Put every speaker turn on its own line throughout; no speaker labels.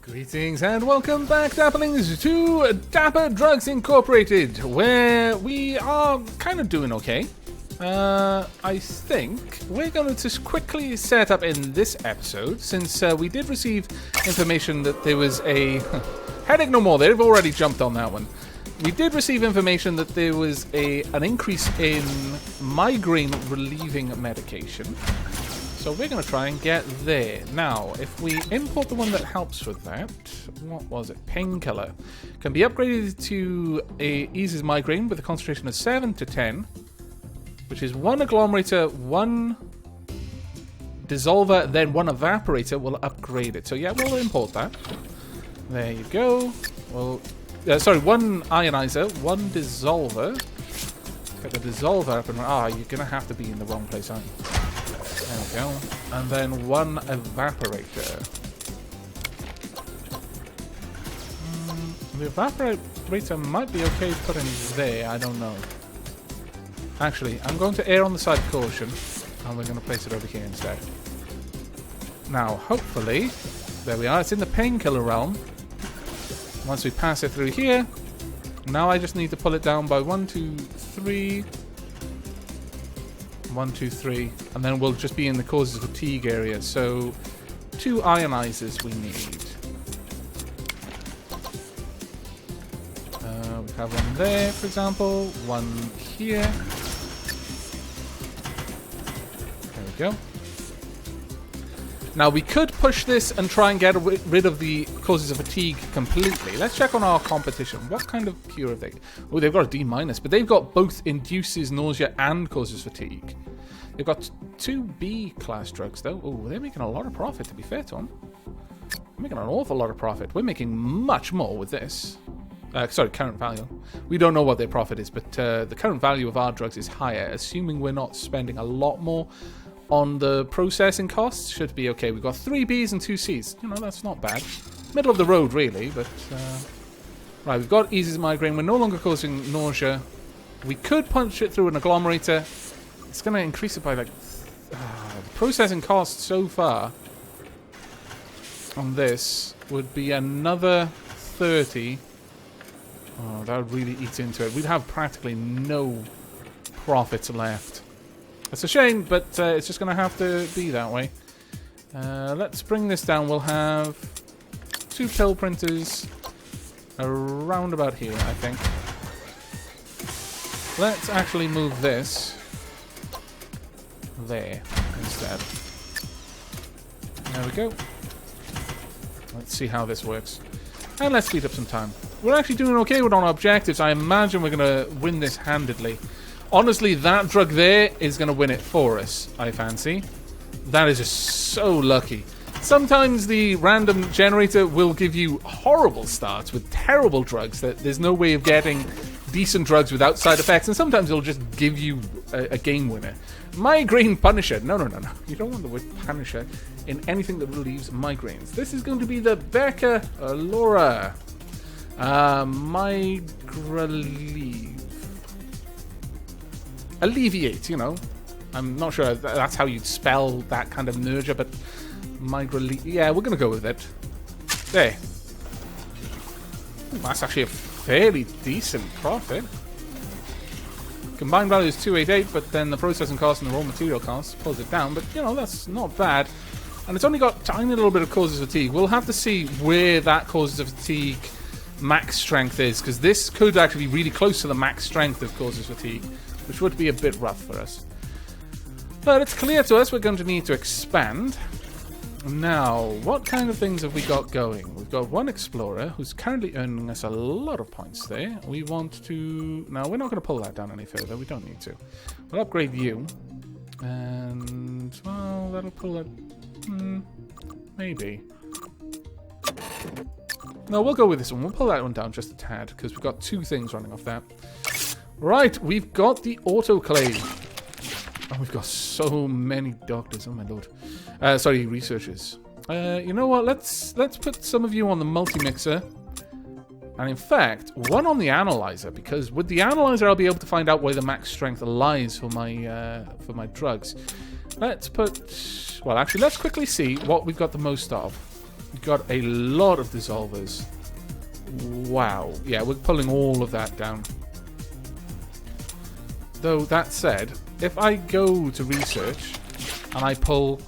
Greetings and welcome back, Dapplings, to Dapper Drugs Incorporated, where we are kind of doing okay. I think we're going to just quickly set up in this episode, since we did receive information that there was a... Headache no more, they've already jumped on that one. We did receive information that there was an increase in migraine relieving medication. So we're going to try and get there. Now, if we import the one that helps with that, what was it? Painkiller. Can be upgraded to eases migraine with a concentration of 7 to 10, which is 1 agglomerator, 1 dissolver, then 1 evaporator will upgrade it. So yeah, we'll import that. There you go. Well, sorry, 1 ionizer, 1 dissolver. Get the dissolver up and you're going to have to be in the wrong place, aren't you? There we go. And then 1 evaporator. The evaporator might be okay to put in there, I don't know. Actually, I'm going to err on the side of caution, and we're going to place it over here instead. Now, hopefully, there we are, it's in the painkiller realm. Once we pass it through here, now I just need to pull it down by 1, 2, 3... 1, 2, 3, and then we'll just be in the causes of fatigue area. So 2 ionizers we need. We have 1 there, for example, 1 here. There we go. Now we could push this and try and get rid of the causes of fatigue completely. Let's check on our competition. What kind of cure have they? Oh, they've got a D-, but they've got both induces nausea and causes fatigue. They've got 2 B class drugs though. Oh, they're making a lot of profit, to be fair to them. They're making an awful lot of profit. We're making much more with this. Sorry, current value. We don't know what their profit is, but the current value of our drugs is higher, assuming we're not spending a lot more on the processing costs. Should be okay. We've got 3 Bs and 2 Cs. You know, that's not bad. Middle of the road, really, but... Right, we've got eases migraine. We're no longer causing nausea. We could punch it through an agglomerator. It's going to increase it by, like... the processing cost so far on this would be another 30. Oh, that would really eat into it. We'd have practically no profits left. It's a shame, but it's just going to have to be that way. Let's bring this down. We'll have 2 pill printers around about here, I think. Let's actually move this there instead. There we go. Let's see how this works. And let's speed up some time. We're actually doing okay with our objectives. I imagine we're going to win this handedly. Honestly, that drug there is going to win it for us, I fancy. That is just so lucky. Sometimes the random generator will give you horrible starts with terrible drugs that there's no way of getting decent drugs without side effects, and sometimes it'll just give you a game winner. Migraine Punisher. No. You don't want the word Punisher in anything that relieves migraines. This is going to be the Becca Laura. Alleviate, you know. I'm not sure that's how you'd spell that kind of merger, but yeah, we're going to go with it. There. Ooh, that's actually a fairly decent profit. Combined value is 288, but then the processing cost and the raw material cost pulls it down, but, you know, that's not bad. And it's only got a tiny little bit of causes of fatigue. We'll have to see where that causes of fatigue max strength is, because this could actually be really close to the max strength of causes fatigue, which would be a bit rough for us. But it's clear to us we're going to need to expand. Now, what kind of things have we got going? We've got 1 explorer who's currently earning us a lot of points there. We want to... Now, we're not going to pull that down any further. We don't need to. We'll upgrade you. And, well, that'll pull it... maybe. No, we'll go with this one. We'll pull that one down just a tad, because we've got 2 things running off that. Right, we've got the autoclave. Oh, we've got so many doctors. Oh, my lord. Sorry, researchers. You know what? Let's put some of you on the multi-mixer. And in fact, 1 on the analyzer, because with the analyzer I'll be able to find out where the max strength lies for my drugs. Let's put... Well, actually, let's quickly see what we've got the most of. got a lot of dissolvers. Wow. Yeah, we're pulling all of that down. Though, that said, if I go to research and I pull...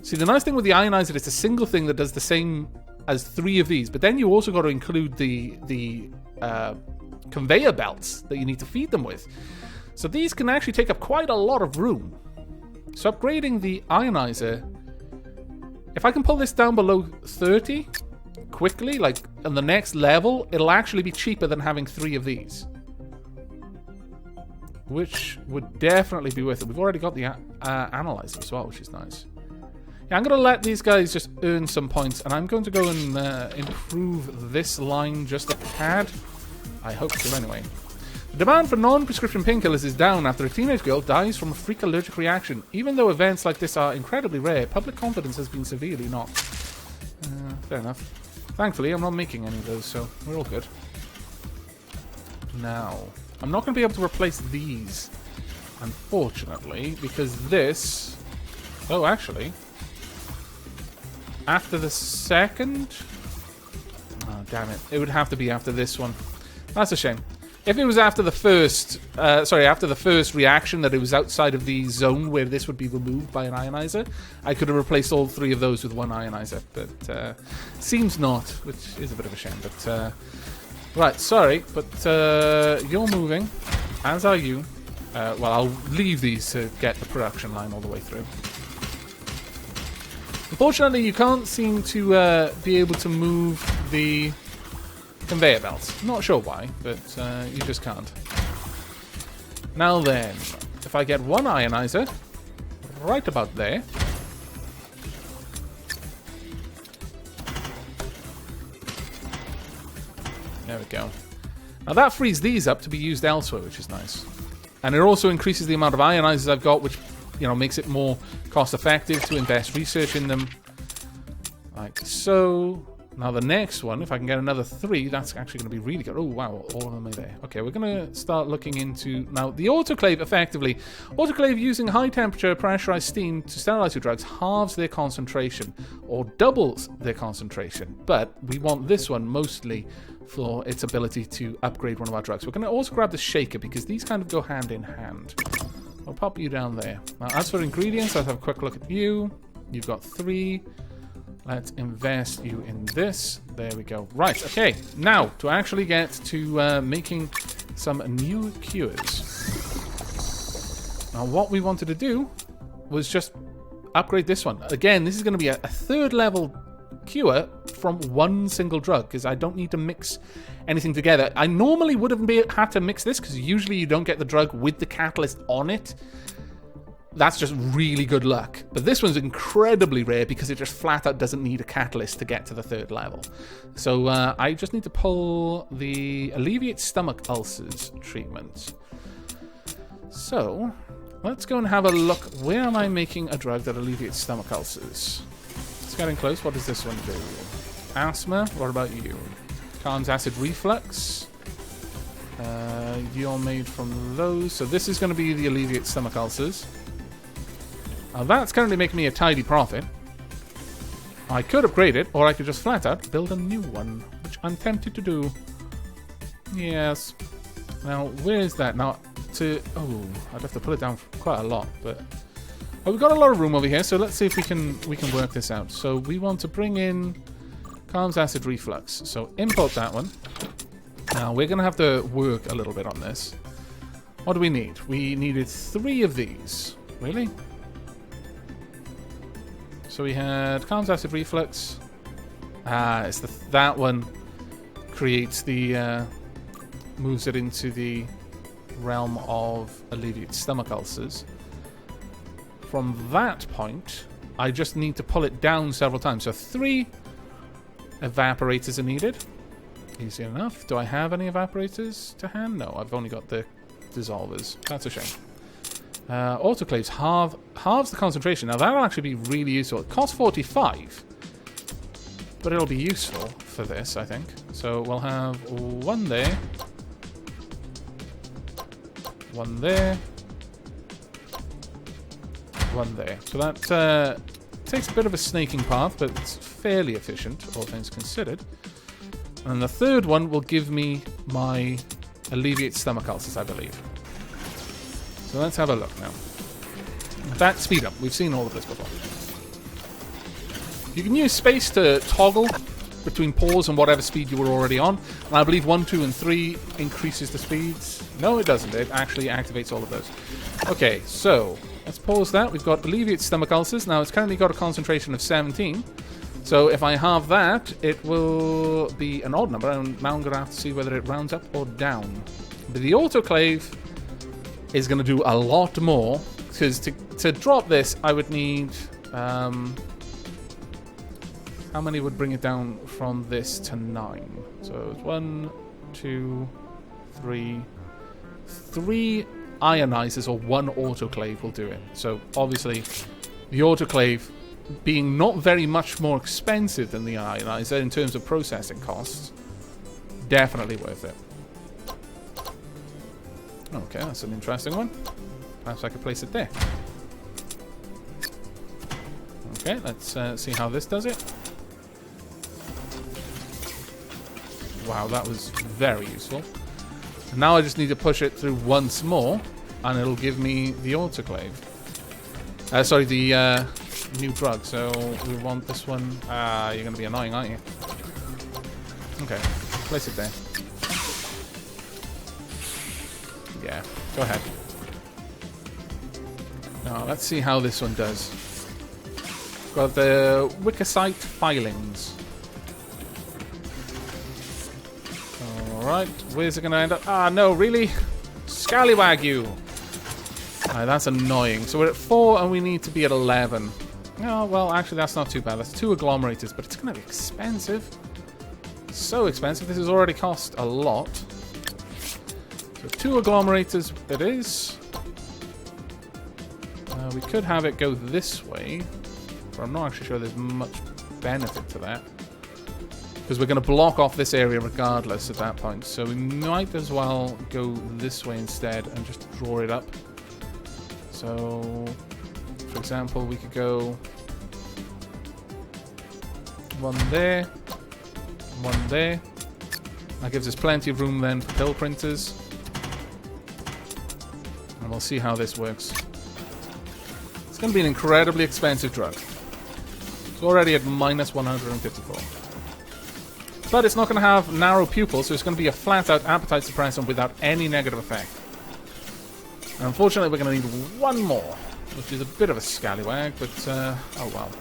See, the nice thing with the ionizer, it's a single thing that does the same as 3 of these, but then you also got to include the conveyor belts that you need to feed them with. So these can actually take up quite a lot of room. So upgrading the ionizer... If I can pull this down below 30 quickly, like on the next level, it'll actually be cheaper than having 3 of these. Which would definitely be worth it. We've already got the analyzer as well, which is nice. Yeah, I'm going to let these guys just earn some points, and I'm going to go and improve this line just a tad. I hope so anyway. The demand for non-prescription painkillers is down after a teenage girl dies from a freak allergic reaction. Even though events like this are incredibly rare, public confidence has been severely knocked. Fair enough. Thankfully, I'm not making any of those, so we're all good. Now, I'm not going to be able to replace these, unfortunately, because this... Oh, actually... After the second... Oh, damn it. It would have to be after this one. That's a shame. If it was after the first, after the first reaction that it was outside of the zone where this would be removed by an ionizer, I could have replaced all 3 of those with one ionizer, but seems not, which is a bit of a shame. But right, sorry, but you're moving, as are you. Well, I'll leave these to get the production line all the way through. Unfortunately, you can't seem to be able to move the conveyor belts. Not sure why, but you just can't. Now then, if I get one ionizer right about there. There we go. Now that frees these up to be used elsewhere, which is nice. And it also increases the amount of ionizers I've got, which, you know, makes it more cost effective to invest research in them. Like so. Now the next one, if I can get another 3, that's actually going to be really good. Oh, wow, all of them are there. Okay, we're going to start looking into... Now, the autoclave, effectively, autoclave using high-temperature pressurized steam to sterilize your drugs halves their concentration, or doubles their concentration. But we want this one mostly for its ability to upgrade one of our drugs. We're going to also grab the shaker, because these kind of go hand in hand. I'll pop you down there. Now, as for ingredients, let's have a quick look at you. You've got 3... Let's invest you in this. There we go. Right, okay. Now, to actually get to making some new cures. Now, what we wanted to do was just upgrade this one. Again, this is going to be a 3rd level cure from one single drug, because I don't need to mix anything together. I normally would have had to mix this, because usually you don't get the drug with the catalyst on it. That's just really good luck. But this one's incredibly rare because it just flat out doesn't need a catalyst to get to the 3rd level. So I just need to pull the alleviate stomach ulcers treatment. So let's go and have a look. Where am I making a drug that alleviates stomach ulcers? It's getting close. What does this one do? Asthma. What about you? Calms acid reflux. You're made from those. So this is going to be the alleviate stomach ulcers. Now that's currently making me a tidy profit. I could upgrade it, or I could just flat out build a new one, which I'm tempted to do. Yes. Now, where is that? Now, oh, I'd have to put it down quite a lot, but... Oh, we've got a lot of room over here, so let's see if we can work this out. So we want to bring in calms acid reflux. So import that one. Now, we're going to have to work a little bit on this. What do we need? We needed 3 of these. Really? So we had calms acid reflux. It's that one creates the moves it into the realm of alleviate stomach ulcers. From that point, I just need to pull it down several times. So 3 evaporators are needed. Easy enough. Do I have any evaporators to hand? No, I've only got the dissolvers. That's a shame. Autoclaves halves the concentration. Now that'll actually be really useful. It costs 45, but it'll be useful for this, I think. So we'll have 1 there, 1 there, 1 there. So that takes a bit of a snaking path, but it's fairly efficient, all things considered. And the third one will give me my alleviate stomach ulcers, I believe. So let's have a look now. That speed up. We've seen all of this before. You can use space to toggle between pause and whatever speed you were already on. And I believe 1, 2, and 3 increases the speeds. No, it doesn't. It actually activates all of those. Okay, so let's pause that. We've got alleviate stomach ulcers. Now, it's currently got a concentration of 17. So if I have that, it will be an odd number. And now I'm going to have to see whether it rounds up or down. But the autoclave is going to do a lot more. Because to drop this, I would need... how many would bring it down from this to 9? So it's 1, 2, 3. 3 ionizers or 1 autoclave will do it. So obviously, the autoclave being not very much more expensive than the ionizer in terms of processing costs, definitely worth it. Okay, that's an interesting one. Perhaps I could place it there. Okay, let's see how this does it. Wow, that was very useful. And now I just need to push it through once more, and it'll give me the autoclave. Sorry, the new drug. So we want this one. You're going to be annoying, aren't you? Okay, place it there. Yeah, go ahead. Now, let's see how this one does. Got the Wickersite filings. Alright, where's it going to end up? Ah, no, really? Scallywag you! Alright, that's annoying. So we're at 4 and we need to be at 11. Oh, well, actually, that's not too bad. That's 2 agglomerators, but it's going to be expensive. So expensive. This has already cost a lot. So 2 agglomerators it is. We could have it go this way, but I'm not actually sure there's much benefit to that. Because we're going to block off this area regardless at that point. So we might as well go this way instead and just draw it up. So, for example, we could go 1 there, 1 there. That gives us plenty of room then for pill printers. And we'll see how this works. It's going to be an incredibly expensive drug. It's already at minus 154. But it's not going to have narrow pupils, so it's going to be a flat-out appetite suppressant without any negative effect. And unfortunately, we're going to need 1 more, which is a bit of a scallywag, but oh well.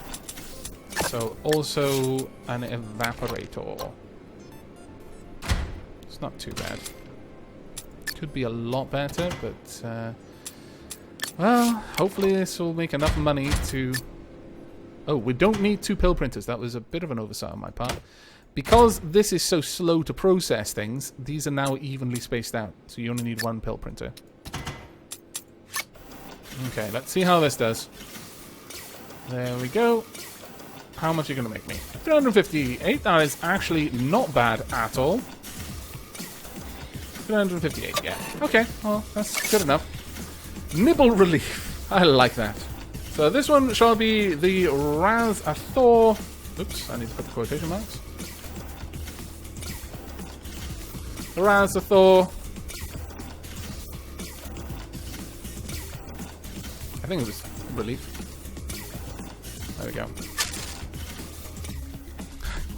So, also an evaporator. It's not too bad. Could be a lot better, but well, hopefully this will make enough money to... Oh, we don't need 2 pill printers. That was a bit of an oversight on my part. Because this is so slow to process things, these are now evenly spaced out. So you only need 1 pill printer. Okay, let's see how this does. There we go. How much are you going to make me? 358. That is actually not bad at all. 358, yeah. Okay, well, that's good enough. Nibble relief. I like that. So this one shall be the Raz-a-Thor. Oops, I need to put the quotation marks. Raz-a-Thor. I think it was relief. There we go.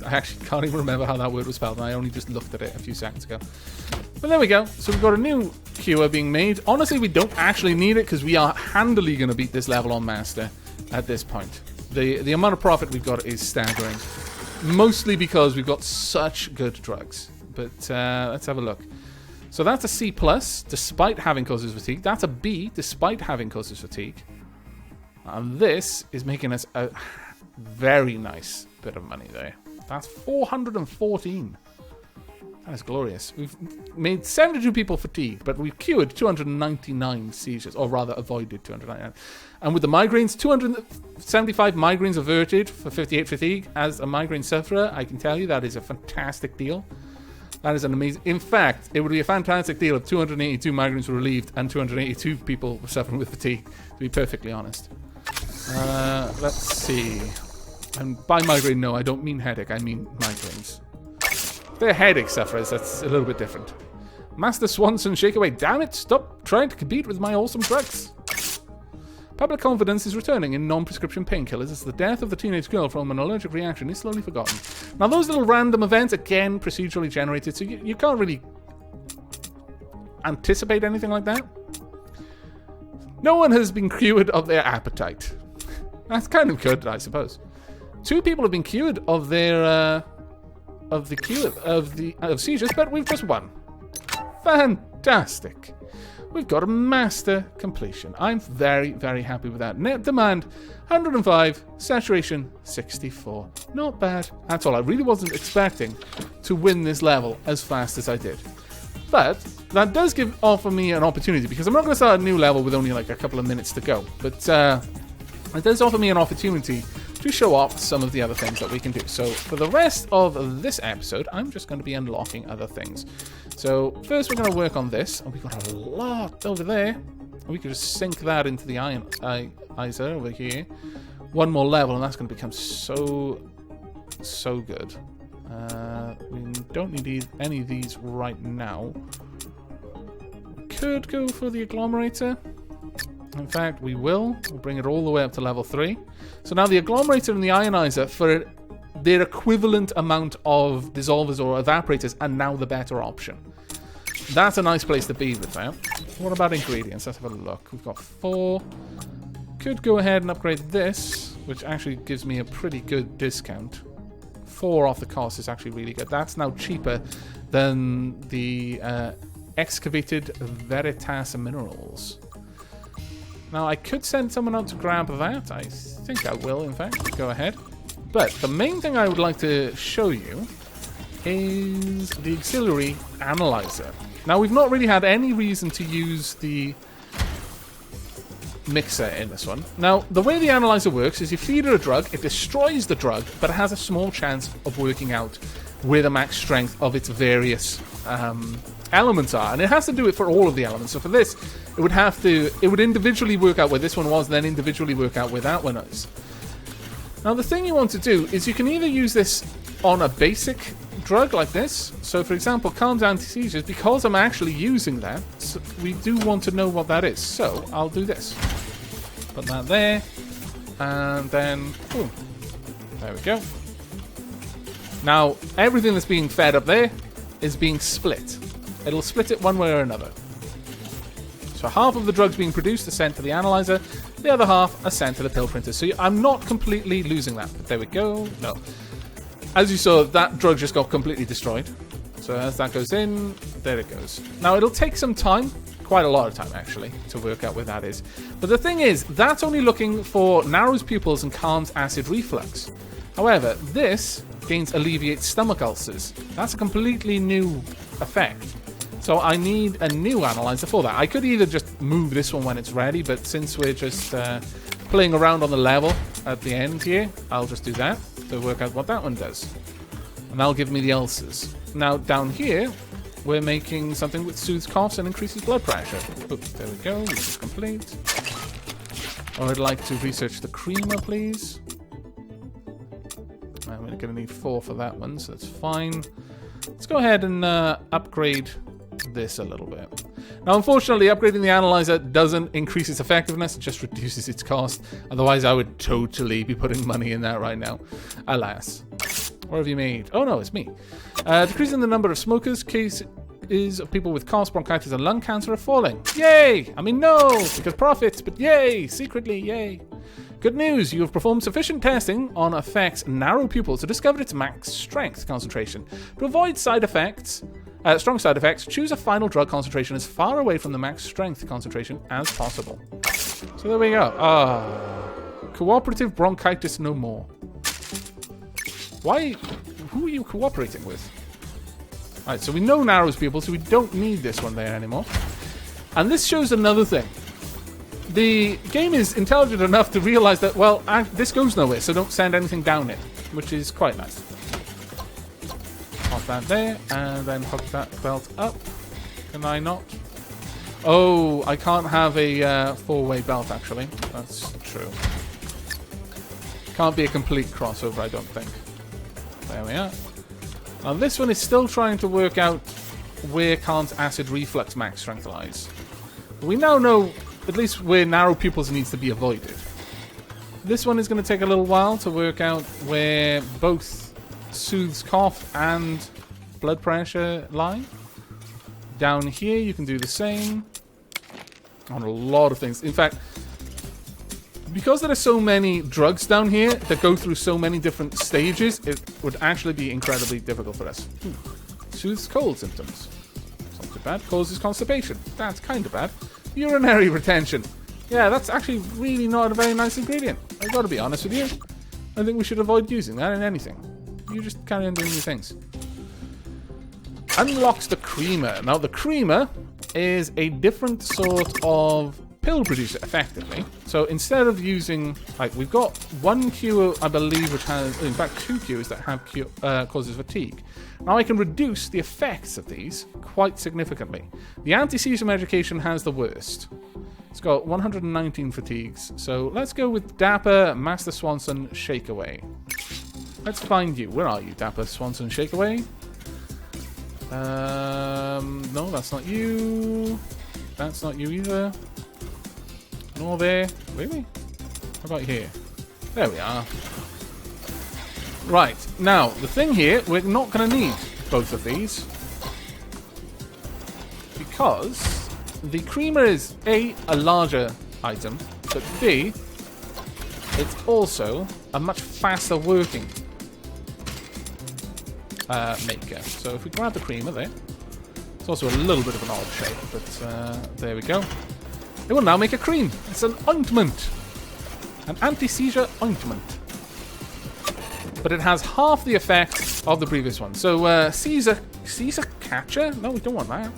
I actually can't even remember how that word was spelled, and I only just looked at it a few seconds ago. But there we go. So we've got a new cure being made. Honestly, we don't actually need it, because we are handily going to beat this level on Master at this point. The amount of profit we've got is staggering. Mostly because we've got such good drugs. But let's have a look. So that's a C+, despite having causes fatigue. That's a B, despite having causes fatigue. And this is making us a very nice bit of money there. That's 414. That is glorious. We've made 72 people fatigued, but we've cured 299 seizures, or rather avoided 299. And with the migraines, 275 migraines averted for 58 fatigue. As a migraine sufferer, I can tell you that is a fantastic deal. That is an amazing... In fact, it would be a fantastic deal if 282 migraines were relieved and 282 people were suffering with fatigue, to be perfectly honest. Let's see. And by migraine, no, I don't mean headache. I mean migraines. If they're headache sufferers, that's a little bit different. Master Swanson, shake away. Damn it, stop trying to compete with my awesome drugs. Public confidence is returning in non-prescription painkillers as the death of the teenage girl from an allergic reaction is slowly forgotten. Now, those little random events, again, procedurally generated, so you can't really anticipate anything like that. No one has been cured of their appetite. That's kind of good, I suppose. 2 people have been cured of their of seizures, but we've just won. Fantastic. We've got a master completion. I'm very, very happy with that. Net demand 105, saturation 64. Not bad at all. I really wasn't expecting to win this level as fast as I did. But that does offer me an opportunity, because I'm not going to start a new level with only like a couple of minutes to go. But it does offer me an opportunity to show off some of the other things that we can do. So for the rest of this episode, I'm just going to be unlocking other things. So first we're going to work on this. Oh, we've got a lot over there. We can just sink that into the ionizer over here. One more level and that's going to become so good. We don't need any of these right now. We could go for the agglomerator. In fact, we will. We'll bring it all the way up to level 3. So now the agglomerator and the ionizer, for their equivalent amount of dissolvers or evaporators, are now the better option. That's a nice place to be with that. What about ingredients? Let's have a look. We've got 4. Could go ahead and upgrade this, which actually gives me a pretty good discount. 4 off the cost is actually really good. That's now cheaper than the excavated Veritas minerals. Now, I could send someone out to grab that. I think I will, in fact. Go ahead. But the main thing I would like to show you is the auxiliary analyzer. Now, we've not really had any reason to use the mixer in this one. Now, the way the analyzer works is you feed it a drug, it destroys the drug, but it has a small chance of working out where the max strength of its various elements are, and it has to do it for all of the elements. So for this, it would individually work out where this one was, then individually work out where that one is. Now the thing you want to do is you can either use this on a basic drug like this. So for example, calms anti-seizures. Because I'm actually using that, so we do want to know what that is. So I'll do this. Put that there, and then boom. There we go. Now everything that's being fed up there is being split. It'll split it one way or another. So half of the drugs being produced are sent to the analyzer, the other half are sent to the pill printer. So I'm not completely losing that. But there we go. No. As you saw, that drug just got completely destroyed. So as that goes in, there it goes. Now it'll take some time, quite a lot of time actually, to work out where that is. But the thing is, that's only looking for narrows pupils and calms acid reflux. However, this gains alleviates stomach ulcers. That's a completely new effect. So I need a new analyzer for that. I could either just move this one when it's ready, but since we're just playing around on the level at the end here, I'll just do that to work out what that one does. And that'll give me the ulcers. Now down here, we're making something that soothes coughs and increases blood pressure. Oops, there we go, this is complete. I would like to research the creamer, please. I'm going to need 4 for that one, so that's fine. Let's go ahead and upgrade this a little bit. Now, unfortunately, upgrading the analyzer doesn't increase its effectiveness, it just reduces its cost. Otherwise, I would totally be putting money in that right now. Alas. What have you made? Oh, no, it's me. Decreasing the number of smokers, cases of people with coughs, bronchitis, and lung cancer are falling. Yay! I mean, no, because profits, but yay! Secretly, yay! Good news, you have performed sufficient testing on effects narrow pupils to discover its max strength concentration. To avoid side effects, strong side effects, choose a final drug concentration as far away from the max strength concentration as possible. So there we go. Cooperative bronchitis no more. Why? Who are you cooperating with? Alright, so we know narrows pupils, so we don't need this one there anymore. And this shows another thing. The game is intelligent enough to realize that, well, this goes nowhere, so don't send anything down it, which is quite nice. Pop that there, and then hook that belt up. Can I not? Oh, I can't have a 4-way belt, actually. That's true. Can't be a complete crossover, I don't think. There we are. Now this one is still trying to work out where can't acid reflux max strength lies. We now know at least where narrow pupils needs to be avoided. This one is going to take a little while to work out where both soothes cough and blood pressure lie. Down here you can do the same on a lot of things. In fact, because there are so many drugs down here that go through so many different stages, it would actually be incredibly difficult for us. Soothes cold symptoms. It's not too bad. Causes constipation. That's kind of bad. Urinary retention. Yeah, that's actually really not a very nice ingredient. I've got to be honest with you. I think we should avoid using that in anything. You just carry on doing your things. Unlocks the creamer. Now, the creamer is a different sort of pill producer, effectively. So instead of using, like, we've got one cure, I believe, which has, in fact, 2 cures that have causes fatigue. Now I can reduce the effects of these quite significantly. The anti-seizure medication has the worst. It's got 119 fatigues. So let's go with Dapper Master Swanson Shakeaway. Let's find you. Where are you, Dapper Swanson Shakeaway? No, that's not you. That's not you either. Nor there. Really? How about here? There we are. Right. Now, the thing here, we're not going to need both of these. Because the creamer is A, a larger item, but B, it's also a much faster working maker. So if we grab the creamer there, it's also a little bit of an odd shape, but there we go. It will now make a cream. It's an ointment. An anti-seizure ointment. But it has half the effect of the previous one. So, Caesar catcher? No, we don't want that.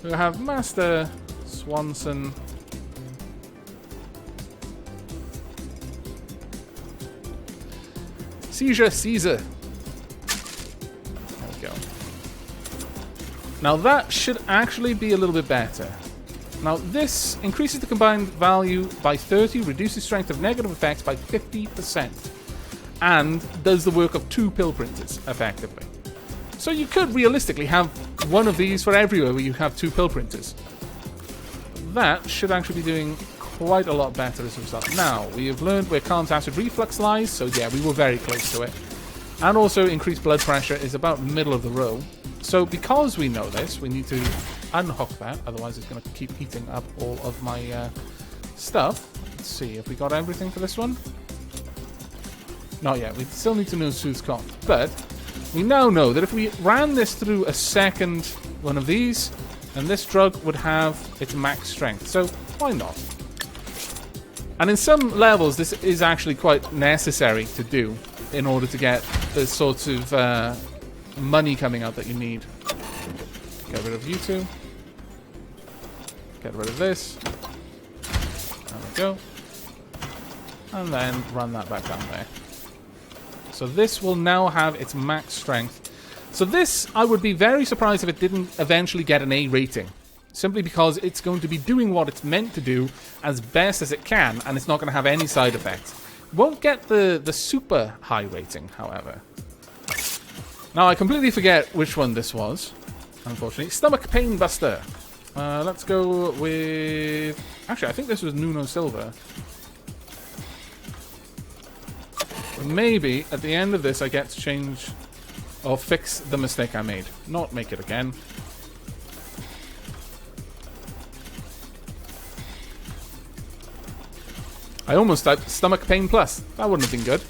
We have Master Swanson. Seizure Caesar. There we go. Now that should actually be a little bit better. Now this increases the combined value by 30, reduces strength of negative effects by 50%, and does the work of 2 pill printers, effectively. So you could realistically have one of these for everywhere where you have 2 pill printers. That should actually be doing quite a lot better as a result. Now, we have learned where Khan's acid reflux lies, so yeah, we were very close to it. And also increased blood pressure is about middle of the row. So because we know this, we need to unhook that, otherwise it's going to keep heating up all of my stuff. Let's see if we got everything for this one. Not yet. We still need to know Soothes cough. But we now know that if we ran this through a second one of these, then this drug would have its max strength. So why not? And in some levels, this is actually quite necessary to do in order to get the sorts of money coming out that you need. Get rid of you two. Get rid of this. There we go. And then run that back down there. So this will now have its max strength. So this, I would be very surprised if it didn't eventually get an A rating. Simply because it's going to be doing what it's meant to do as best as it can, and it's not going to have any side effects. Won't get the super high rating, however. Now, I completely forget which one this was, unfortunately. Stomach Pain Buster. Let's go with... Actually, I think this was Nuno Silva. Maybe at the end of this I get to change or fix the mistake I made. Not make it again. I almost typed Stomach Pain Plus. That wouldn't have been good.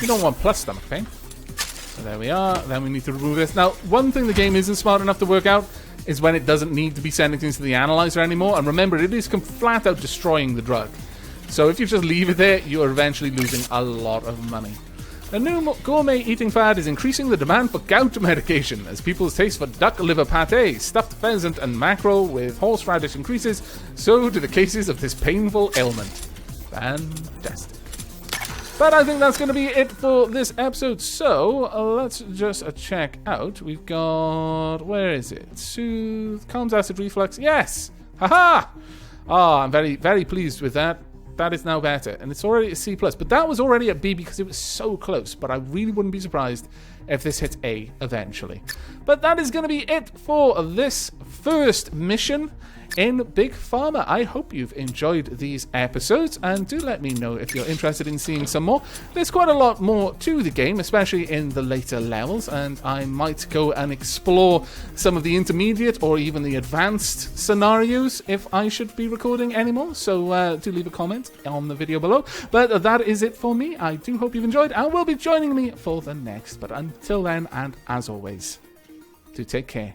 You don't want plus stomach pain. So there we are. Then we need to remove this. Now, one thing the game isn't smart enough to work out is when it doesn't need to be sending things to the analyzer anymore. And remember, it is flat out destroying the drug. So if you just leave it there, you're eventually losing a lot of money. A new gourmet eating fad is increasing the demand for gout medication as people's taste for duck liver pate, stuffed pheasant, and mackerel with horseradish increases. So do the cases of this painful ailment. Fantastic. But I think that's going to be it for this episode. So let's just check out. We've got... Where is it? Soothe. Calms acid reflux. Yes! Haha! Ah, I'm very, very pleased with that. that is now better. And it's already a C+. But that was already at B because it was so close. But I really wouldn't be surprised if this hits A eventually. But that is going to be it for this first mission in Big Pharma. I hope you've enjoyed these episodes, and do let me know if you're interested in seeing some more. There's quite a lot more to the game, especially in the later levels, and I might go and explore some of the intermediate or even the advanced scenarios if I should be recording anymore. So do leave a comment on the video below. But that is it for me. I do hope you've enjoyed, and will be joining me for the next. But until then, and as always, do take care.